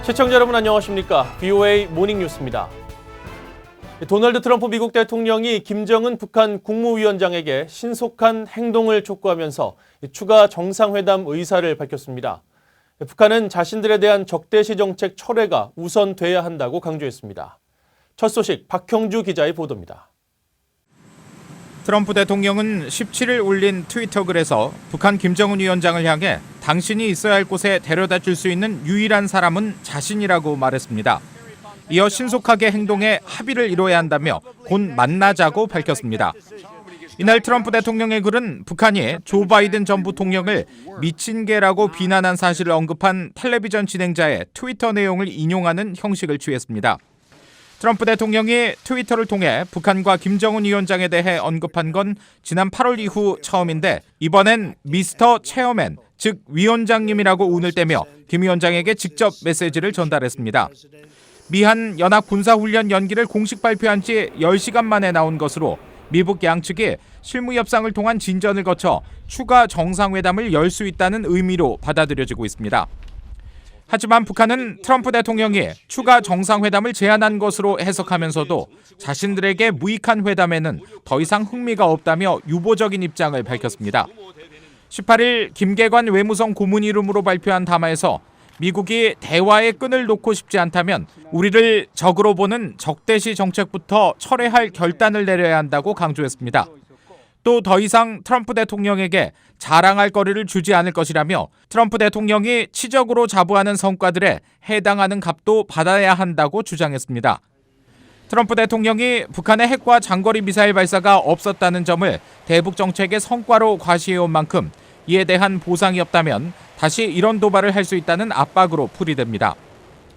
시청자 여러분 안녕하십니까? VOA 모닝뉴스입니다. 도널드 트럼프 미국 대통령이 김정은 북한 국무위원장에게 신속한 행동을 촉구하면서 추가 정상회담 의사를 밝혔습니다. 북한은 자신들에 대한 적대시 정책 철회가 우선돼야 한다고 강조했습니다. 첫 소식 박형주 기자의 보도입니다. 트럼프 대통령은 17일 올린 트위터 글에서 북한 김정은 위원장을 향해 당신이 있어야 할 곳에 데려다 줄 수 있는 유일한 사람은 자신이라고 말했습니다. 이어 신속하게 행동해 합의를 이뤄야 한다며 곧 만나자고 밝혔습니다. 이날 트럼프 대통령의 글은 북한이 조 바이든 전 부통령을 미친 개라고 비난한 사실을 언급한 텔레비전 진행자의 트위터 내용을 인용하는 형식을 취했습니다. 트럼프 대통령이 트위터를 통해 북한과 김정은 위원장에 대해 언급한 건 지난 8월 이후 처음인데 이번엔 미스터 체어맨, 즉 위원장님이라고 운을 떼며 김 위원장에게 직접 메시지를 전달했습니다. 미한 연합 군사훈련 연기를 공식 발표한 지 10시간 만에 나온 것으로 미북 양측이 실무 협상을 통한 진전을 거쳐 추가 정상회담을 열 수 있다는 의미로 받아들여지고 있습니다. 하지만 북한은 트럼프 대통령이 추가 정상회담을 제안한 것으로 해석하면서도 자신들에게 무익한 회담에는 더 이상 흥미가 없다며 유보적인 입장을 밝혔습니다. 18일 김계관 외무성 고문 이름으로 발표한 담화에서 미국이 대화의 끈을 놓고 싶지 않다면 우리를 적으로 보는 적대시 정책부터 철회할 결단을 내려야 한다고 강조했습니다. 또 더 이상 트럼프 대통령에게 자랑할 거리를 주지 않을 것이라며 트럼프 대통령이 치적으로 자부하는 성과들에 해당하는 값도 받아야 한다고 주장했습니다. 트럼프 대통령이 북한의 핵과 장거리 미사일 발사가 없었다는 점을 대북 정책의 성과로 과시해온 만큼 이에 대한 보상이 없다면 다시 이런 도발을 할 수 있다는 압박으로 풀이됩니다.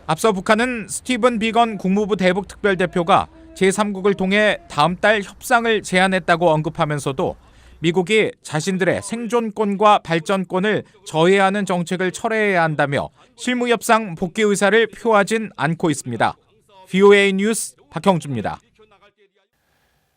앞서 북한은 스티븐 비건 국무부 대북특별대표가 제3국을 통해 다음 달 협상을 제안했다고 언급하면서도 미국이 자신들의 생존권과 발전권을 저해하는 정책을 철회해야 한다며 실무협상 복귀 의사를 표하진 않고 있습니다. VOA 뉴스 박형주입니다.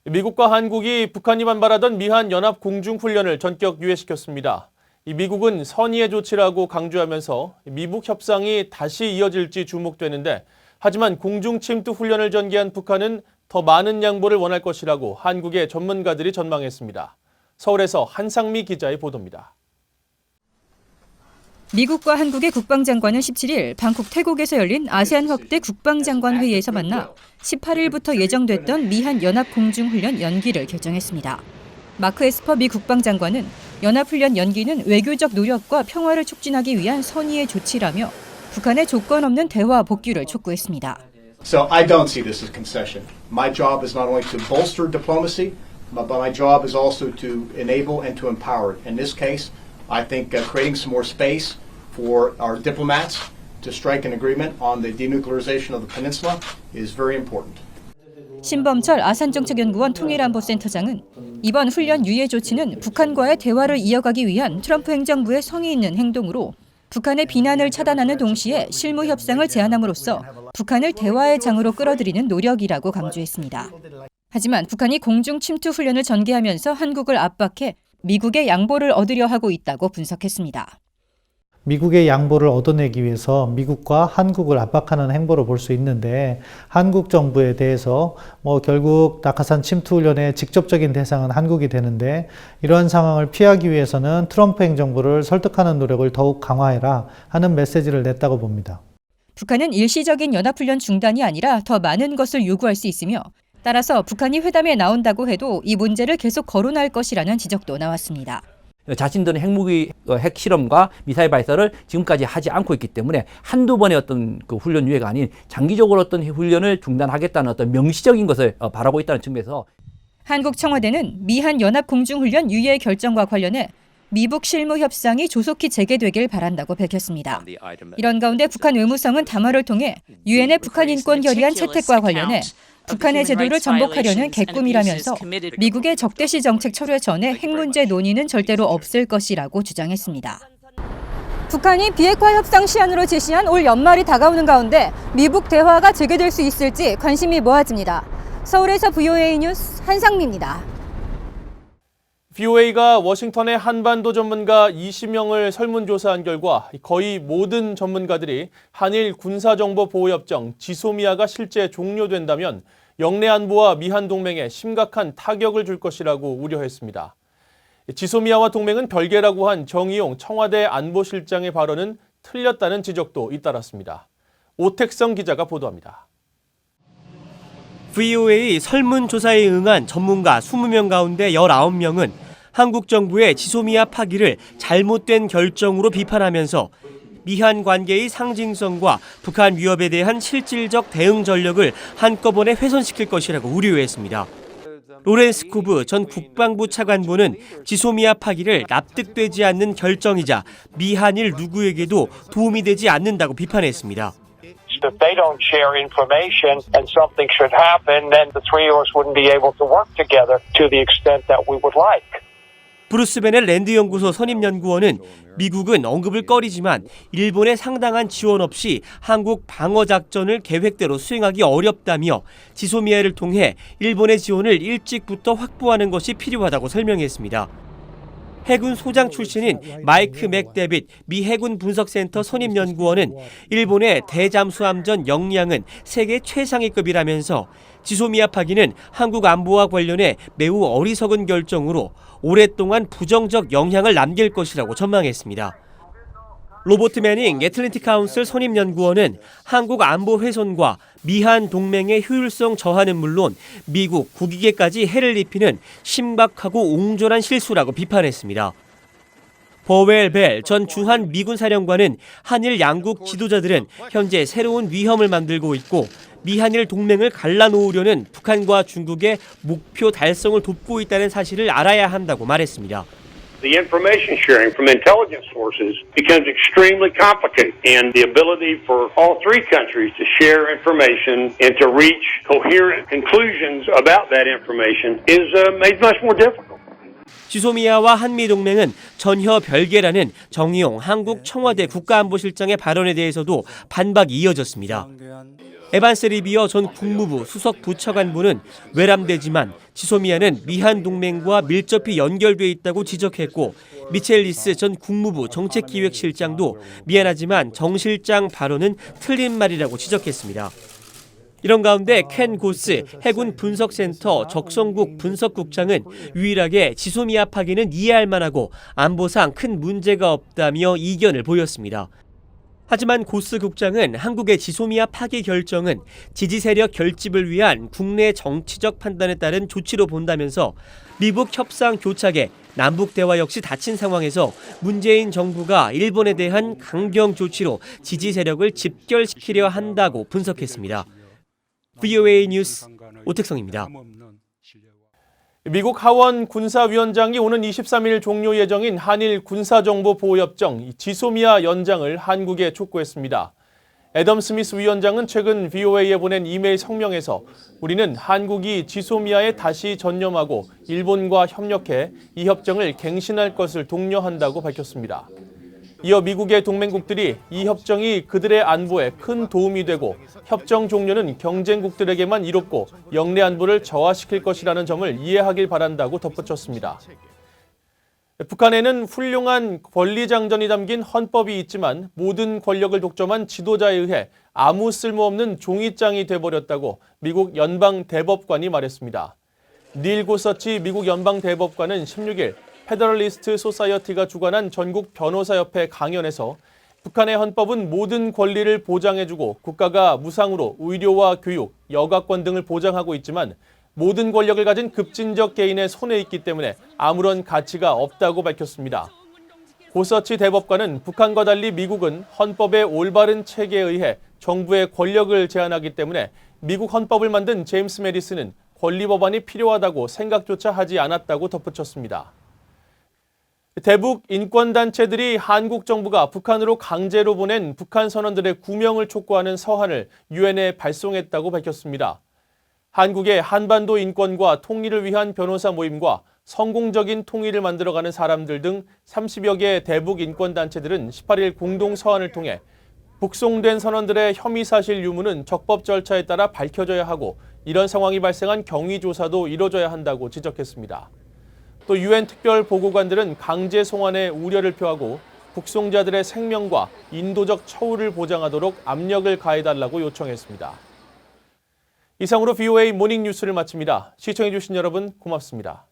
미국과 한국이 북한이 반발하던 미한 연합 공중훈련을 전격 유예시켰습니다. 미국은 선의의 조치라고 강조하면서 미북 협상이 다시 이어질지 주목되는데 하지만 공중 침투 훈련을 전개한 북한은 더 많은 양보를 원할 것이라고 한국의 전문가들이 전망했습니다. 서울에서 한상미 기자의 보도입니다. 미국과 한국의 국방장관은 17일 방콕 태국에서 열린 아세안 확대 국방장관 회의에서 만나 18일부터 예정됐던 미한 연합공중훈련 연기를 결정했습니다. 마크 에스퍼 미 국방장관은 연합훈련 연기는 외교적 노력과 평화를 촉진하기 위한 선의의 조치라며 북한의 조건 없는 대화 복귀를 촉구했습니다. So I don't see this as concession. My job is not only to bolster diplomacy, but my job is also to enable and to empower it. In this case, I think creating some more space for our diplomats to strike an agreement on the denuclearization of the peninsula is very important. 신범철 아산정책연구원 통일안보센터장은 이번 훈련 유예 조치는 북한과의 대화를 이어가기 위한 트럼프 행정부의 성의 있는 행동으로 북한의 비난을 차단하는 동시에 실무 협상을 제안함으로써 북한을 대화의 장으로 끌어들이는 노력이라고 강조했습니다. 하지만 북한이 공중 침투 훈련을 전개하면서 한국을 압박해 미국의 양보를 얻으려 하고 있다고 분석했습니다. 미국의 양보를 얻어내기 위해서 미국과 한국을 압박하는 행보로 볼 수 있는데 한국 정부에 대해서 결국 낙하산 침투 훈련의 직접적인 대상은 한국이 되는데 이러한 상황을 피하기 위해서는 트럼프 행정부를 설득하는 노력을 더욱 강화해라 하는 메시지를 냈다고 봅니다. 북한은 일시적인 연합훈련 중단이 아니라 더 많은 것을 요구할 수 있으며 따라서 북한이 회담에 나온다고 해도 이 문제를 계속 거론할 것이라는 지적도 나왔습니다. 자신들은 핵무기, 핵실험과 미사일 발사를 지금까지 하지 않고 있기 때문에 한두 번의 어떤 그 훈련 유예가 아닌 장기적으로 어떤 훈련을 중단하겠다는 어떤 명시적인 것을 바라고 있다는 측면에서 한국 청와대는 미한 연합공중훈련 유예 결정과 관련해 미북 실무 협상이 조속히 재개되길 바란다고 밝혔습니다. 이런 가운데 북한 외무성은 담화를 통해 유엔의 북한 인권 결의안 채택과 관련해 북한의 제도를 전복하려는 개꿈이라면서 미국의 적대시 정책 철회 전에 핵 문제 논의는 절대로 없을 것이라고 주장했습니다. 북한이 비핵화 협상 시한으로 제시한 올 연말이 다가오는 가운데 미북 대화가 재개될 수 있을지 관심이 모아집니다. 서울에서 VOA 뉴스 한상미입니다. VOA가 워싱턴의 한반도 전문가 20명을 설문조사한 결과 거의 모든 전문가들이 한일 군사정보보호협정 지소미아가 실제 종료된다면 영내 안보와 미한 동맹에 심각한 타격을 줄 것이라고 우려했습니다. 지소미아와 동맹은 별개라고 한 정의용 청와대 안보실장의 발언은 틀렸다는 지적도 잇따랐습니다. 오택성 기자가 보도합니다. VOA 설문조사에 응한 전문가 20명 가운데 19명은 한국 정부의 지소미아 파기를 잘못된 결정으로 비판하면서 미한 관계의 상징성과 북한 위협에 대한 실질적 대응 전력을 한꺼번에 훼손시킬 것이라고 우려했습니다. 로렌스 쿠브 전 국방부 차관보는 지소미아 파기를 납득되지 않는 결정이자 미한일 누구에게도 도움이 되지 않는다고 비판했습니다. If they don't share information and something should happen, then the three of us wouldn't be able to work together to the extent that we would like. 브루스 베넷 랜드연구소 선임연구원은 미국은 언급을 꺼리지만 일본의 상당한 지원 없이 한국 방어작전을 계획대로 수행하기 어렵다며 지소미아를 통해 일본의 지원을 일찍부터 확보하는 것이 필요하다고 설명했습니다. 해군 소장 출신인 마이크 맥데빗 미 해군 분석센터 선임연구원은 일본의 대잠수함전 역량은 세계 최상위급이라면서 지소미아 파기는 한국 안보와 관련해 매우 어리석은 결정으로 오랫동안 부정적 영향을 남길 것이라고 전망했습니다. 로버트 매닝 애틀랜틱 카운슬 선임연구원은 한국 안보 훼손과 미한 동맹의 효율성 저하는 물론 미국 국익에까지 해를 입히는 심각하고 옹졸한 실수라고 비판했습니다. 버웰 벨 전 주한 미군 사령관은 한일 양국 지도자들은 현재 새로운 위험을 만들고 있고 미한일 동맹을 갈라놓으려는 북한과 중국의 목표 달성을 돕고 있다는 사실을 알아야 한다고 말했습니다. The information sharing from intelligence sources becomes extremely complicated, and the ability for all three countries to share information and to reach coherent conclusions about that information is made much more difficult. 지소미아와 한미동맹은 전혀 별개라는 정의용 한국 청와대 국가안보실장의 발언에 대해서도 반박이 이어졌습니다. 에반스 리비어 전 국무부 수석 부차관보는 외람되지만 지소미아는 미한 동맹과 밀접히 연결돼 있다고 지적했고 미첼리스 전 국무부 정책기획실장도 미안하지만 정 실장 발언은 틀린 말이라고 지적했습니다. 이런 가운데 켄 고스 해군 분석센터 적성국 분석국장은 유일하게 지소미아 파기는 이해할 만하고 안보상 큰 문제가 없다며 이견을 보였습니다. 하지만 고스 국장은 한국의 지소미아 파기 결정은 지지 세력 결집을 위한 국내 정치적 판단에 따른 조치로 본다면서 미북 협상 교착에 남북 대화 역시 닫힌 상황에서 문재인 정부가 일본에 대한 강경 조치로 지지 세력을 집결시키려 한다고 분석했습니다. VOA 뉴스 오택성입니다. 미국 하원 군사위원장이 오는 23일 종료 예정인 한일 군사정보보호협정 지소미아 연장을 한국에 촉구했습니다. 애덤 스미스 위원장은 최근 VOA에 보낸 이메일 성명에서 우리는 한국이 지소미아에 다시 전념하고 일본과 협력해 이 협정을 갱신할 것을 독려한다고 밝혔습니다. 이어 미국의 동맹국들이 이 협정이 그들의 안보에 큰 도움이 되고 협정 종료는 경쟁국들에게만 이롭고 영내 안보를 저하시킬 것이라는 점을 이해하길 바란다고 덧붙였습니다. 북한에는 훌륭한 권리장전이 담긴 헌법이 있지만 모든 권력을 독점한 지도자에 의해 아무 쓸모없는 종이장이 돼버렸다고 미국 연방대법관이 말했습니다. 닐 고서치 미국 연방대법관은 16일 페더럴리스트 소사이어티가 주관한 전국 변호사협회 강연에서 북한의 헌법은 모든 권리를 보장해주고 국가가 무상으로 의료와 교육, 여가권 등을 보장하고 있지만 모든 권력을 가진 급진적 개인의 손에 있기 때문에 아무런 가치가 없다고 밝혔습니다. 고서치 대법관은 북한과 달리 미국은 헌법의 올바른 체계에 의해 정부의 권력을 제한하기 때문에 미국 헌법을 만든 제임스 메디슨은 권리법안이 필요하다고 생각조차 하지 않았다고 덧붙였습니다. 대북 인권단체들이 한국 정부가 북한으로 강제로 보낸 북한 선원들의 구명을 촉구하는 서한을 유엔에 발송했다고 밝혔습니다. 한국의 한반도 인권과 통일을 위한 변호사 모임과 성공적인 통일을 만들어가는 사람들 등 30여 개의 대북 인권단체들은 18일 공동 서한을 통해 북송된 선원들의 혐의 사실 유무는 적법 절차에 따라 밝혀져야 하고 이런 상황이 발생한 경위 조사도 이뤄져야 한다고 지적했습니다. 또 유엔 특별 보고관들은 강제 송환의 우려를 표하고 북송자들의 생명과 인도적 처우를 보장하도록 압력을 가해달라고 요청했습니다. 이상으로 VOA 모닝 뉴스를 마칩니다. 시청해주신 여러분 고맙습니다.